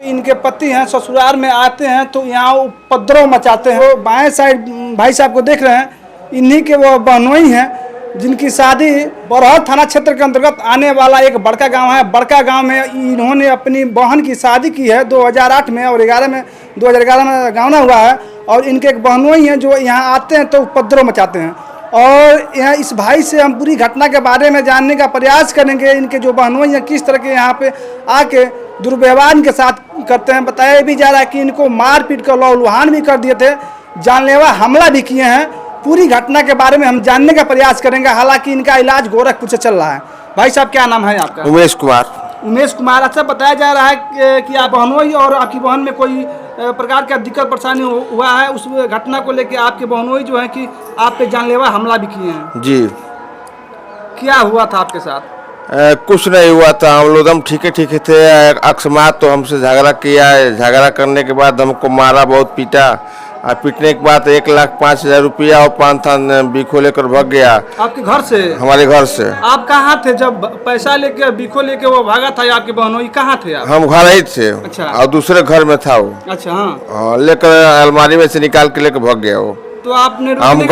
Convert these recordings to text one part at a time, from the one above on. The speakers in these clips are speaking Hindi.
इनके पति हैं ससुराल में आते हैं तो यहाँ उपद्रव मचाते हैं। वो बाएं साइड भाई साहब को देख रहे हैं, इन्हीं के वो बहनोई हैं जिनकी शादी बरहत थाना क्षेत्र के अंतर्गत आने वाला एक बड़का गांव है। बड़का गांव में इन्होंने अपनी बहन की शादी की है 2008 में और 2011 में गावना हुआ है। और इनके एक बहनोई हैं जो यहाँ आते हैं तो उपद्रव मचाते हैं। और यहाँ इस भाई से हम पूरी घटना के बारे में जानने का प्रयास करेंगे। इनके जो बहनोई हैं किस तरह के यहाँ पे आके दुर्व्यवहार इनके साथ करते हैं। बताया भी जा रहा है कि इनको मार पीट कर लहूलुहान भी कर दिए थे, जानलेवा हमला भी किए हैं। पूरी घटना के बारे में हम जानने का प्रयास करेंगे। हालांकि इनका इलाज गोरखपुर से चल रहा है। भाई साहब क्या नाम है आपका? उमेश कुमार। उमेश कुमार। अच्छा, बताया जा रहा है कि आप बहनोई और आपकी बहन में कोई प्रकार का दिक्कत परेशानी हुआ है। उस घटना को लेकर आपके बहनोई जो है कि आप पे जानलेवा हमला भी किए हैं। जी, क्या हुआ था आपके साथ? कुछ नहीं हुआ था, हम लोग एकदम ठीक थे। अकस्मात तो हमसे झगड़ा किया। झगड़ा करने के बाद हमको मारा, बहुत पीटा। और पीटने के बाद 1,05,000 रुपया और 5 थान बीखो लेकर भाग गया। आपके घर से? हमारे घर से। आप कहाँ थे जब पैसा लेके बीखो लेके वो भागा था? आपके बहनोई कहाँ थे आप? हम घर ही थे। अच्छा। और दूसरे घर में था वो। अच्छा। हाँ। लेकर अलमारी में से निकाल के लेकर भाग गया वो। तो आपने हम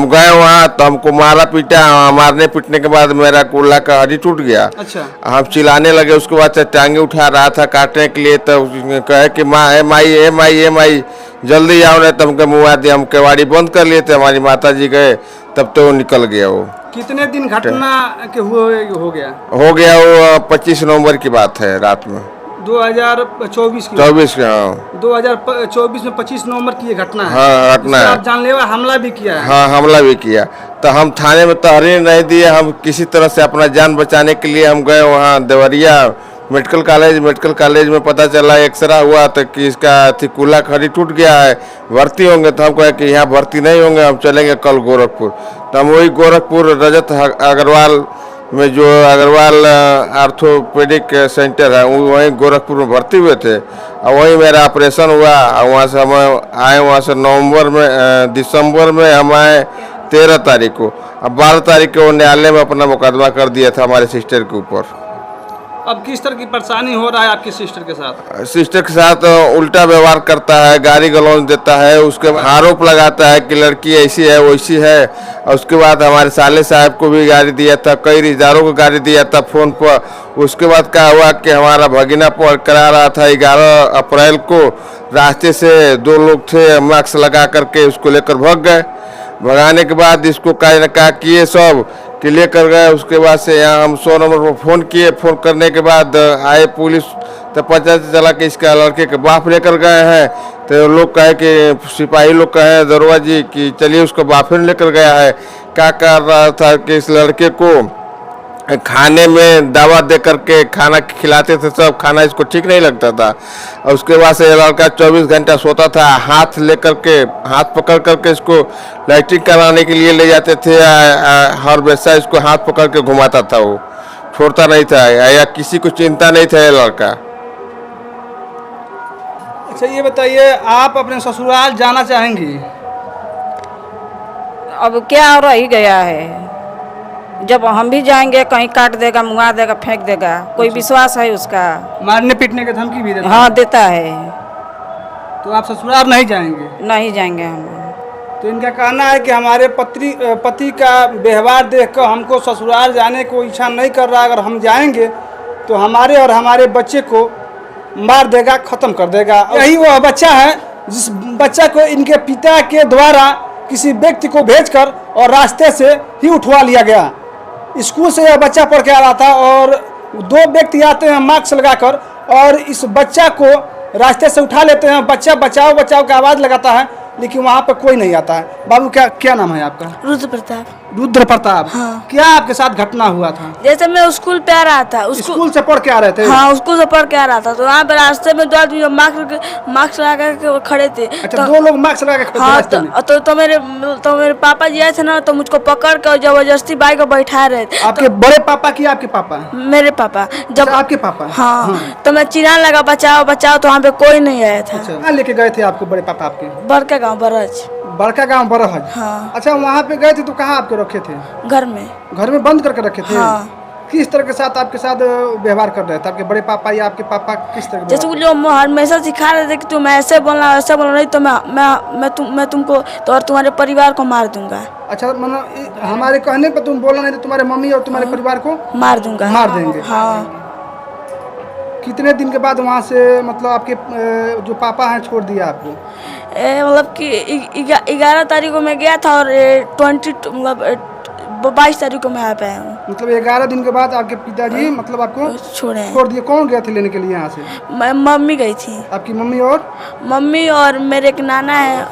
गए वहाँ तो हमको मारा पीटा। मारने पीटने के बाद मेरा कुल्ला का हड्डी टूट गया। अच्छा। हम चिल्लाने लगे। उसके बाद से टांगे उठा रहा था काटने के लिए, तो कहे कि माँ ए माई जल्दी आओ, नहीं तो हमको मुआ दिया। हम केवाड़ी बंद कर लिए थे, हमारी माता जी गए तब तो वो निकल गया वो। कितने दिन घटना के हो गया? हो गया वो 25 नवंबर की बात है, रात में 2024 की। 24 का। हाँ, 2024 में 25 नवंबर की ये घटना है। हाँ, घटना है। आप जानलेवा हमला भी किया है? हाँ, हमला भी किया। तो हम थाने में तहरीर नहीं दिए। हम किसी तरह से अपना जान बचाने के लिए हम गए वहाँ देवरिया मेडिकल कॉलेज में पता चला, एक्सरा हुआ तो कि इसका कुल्ला खड़ी टूट गया है, भर्ती होंगे। तो हम कहे कि यहाँ भर्ती नहीं होंगे, हम चलेंगे कल गोरखपुर। तो हम वही गोरखपुर रजत अग्रवाल में जो अग्रवाल आर्थोपेडिक सेंटर है वहीं गोरखपुर में भर्ती हुए थे। और वहीं मेरा ऑपरेशन हुआ। और वहाँ से हम आए, वहाँ से दिसंबर में हम आए 13 तारीख को। अब 12 तारीख को न्यायालय में अपना मुकदमा कर दिया था हमारे सिस्टर के ऊपर। अब किस तरह की परेशानी हो रहा है आपकी सिस्टर के साथ? सिस्टर के साथ उल्टा व्यवहार करता है, गाली गलौज देता है, उसके आरोप लगाता है कि लड़की ऐसी है वैसी है। और उसके बाद हमारे साले साहब को भी गाली दिया था, कई रिश्तेदारों को गाली दिया था फ़ोन पर। उसके बाद क्या हुआ कि हमारा भगीना पर करा रहा था 11 अप्रैल को, रास्ते से 2 लोग थे, मास्क लगा करके उसको लेकर भाग गए। भगाने के बाद इसको क्या किए सब कि लेकर गए। उसके बाद से यहाँ हम 100 नंबर पर फ़ोन किए। फ़ोन करने के बाद आए पुलिस, तो पता चला कि इसका लड़के के बाप लेकर गए हैं। तो लोग कहे कि सिपाही लोग कहे दरोगा जी कि चलिए उसको बाप लेकर गया है। क्या कर रहा था कि इस लड़के को खाने में दवा दे करके खाना खिलाते थे सब, खाना इसको ठीक नहीं लगता था। और उसके बाद से लड़का 24 घंटा सोता था। हाथ पकड़ करके इसको लाइटिंग कराने के लिए ले जाते थे। हर वैसा इसको हाथ पकड़ के घुमाता था, वो छोड़ता नहीं था या किसी को चिंता नहीं था ये लड़का। अच्छा, ये बताइए आप अपने ससुराल जाना चाहेंगी? अब क्या रह ही गया है, जब हम भी जाएंगे कहीं काट देगा, मुआ देगा, फेंक देगा। कोई विश्वास है उसका? मारने पीटने की धमकी भी देता है? हाँ, देता है। तो आप ससुराल नहीं जाएंगे? नहीं जाएंगे हम। तो इनका कहना है कि हमारे पति का व्यवहार देखकर हमको ससुराल जाने को इच्छा नहीं कर रहा। अगर हम जाएंगे तो हमारे और हमारे बच्चे को मार देगा, ख़त्म कर देगा। यही वह बच्चा है जिस बच्चा को इनके पिता के द्वारा किसी व्यक्ति को भेजकर और रास्ते से ही उठवा लिया गया। स्कूल से यह बच्चा पढ़ के आ रहा था और 2 व्यक्ति आते हैं मास्क लगाकर और इस बच्चा को रास्ते से उठा लेते हैं। बच्चा बचाओ बचाओ का आवाज़ लगाता है, लेकिन वहाँ पर कोई नहीं आता है। बाबू क्या नाम है आपका? रुद्र प्रताप। रुद्र प्रताप। हाँ। क्या आपके साथ घटना हुआ था? जैसे मैं स्कूल पे आ रहा था, स्कूल से पढ़ के आ रहे थे? हाँ, स्कूल से पढ़ के आ रहा था। तो वहाँ पे रास्ते में 2 आदमी मास्क लगा के खड़े थे। अच्छा, 2 लोग मास्क लगा के खड़े थे रास्ते में? तो मेरे पापा जी आए थे ना, तो मुझको पकड़ कर जबरदस्ती बाइक पर बैठा रहे थे। आपके बड़े पापा की? आपके पापा? मेरे पापा। जब आपके पापा? हाँ। तो मैं चिल्लाने लगा बचाओ बचाओ, तो वहाँ पे कोई नहीं आया था। कहाँ लेके गए थे आपके बड़े पापा? आपके बड़का गाँव बरज। बड़का गांव बरहज? हाँ। अच्छा, वहाँ पे गए थे तो कहाँ आपके रखे थे? घर में। घर में बंद करके रखे थे? हाँ। किस तरह के साथ आपके साथ व्यवहार कर रहे थे आपके बड़े पापा या आपके पापा किस तरह के जैसे वो व्यवहार जो हमेशा सिखा रहे थे कि तुम ऐसे बोलना वैसे बोलना, नहीं तो मैं तुमको तो और तुम्हारे परिवार को मार दूंगा। अच्छा मतलब हमारे कहने पर तुम बोलना नहीं तो तुम्हारे मम्मी और तुम्हारे परिवार को मार दूंगा। मार देंगे। हाँ। कितने दिन के बाद वहाँ से मतलब आपके जो पापा हैं छोड़ दिया आपको? मतलब कि 11 तारीख को मैं गया था और 22 तारीख को मैं आ पाया हूँ। मतलब 11 दिन के बाद आपके पिताजी मतलब आपको छोड़े। छोड़ दिए। कौन गया थे लेने के लिए यहाँ से? मम्मी गई थी। आपकी मम्मी और मेरे एक नाना है,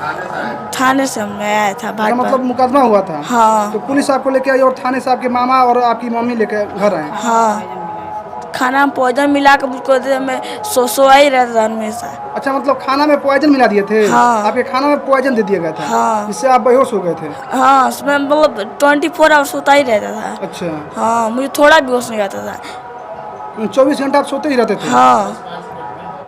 थाने से मैं आया था भाग मतलब मुकदमा हुआ था? हाँ। तो पुलिस आपको लेके आई और थाने से आपके मामा और आपकी मम्मी लेके घर आए? हाँ। खाना में पॉइजन मिला के मुझको मैं सोया ही रहता था हमेशा। अच्छा मतलब खाना में पॉइजन मिला दिए थे? हाँ। आपके खाना में पॉइजन दे दिया गया था? हाँ। जिससे आप बेहोश हो गए थे? हाँ, उसमें मतलब 24 आवर सोता ही रहता था। अच्छा। हाँ, मुझे थोड़ा भी होश नहीं आता था। 24 घंटा आप सोते ही रहते थे? हाँ।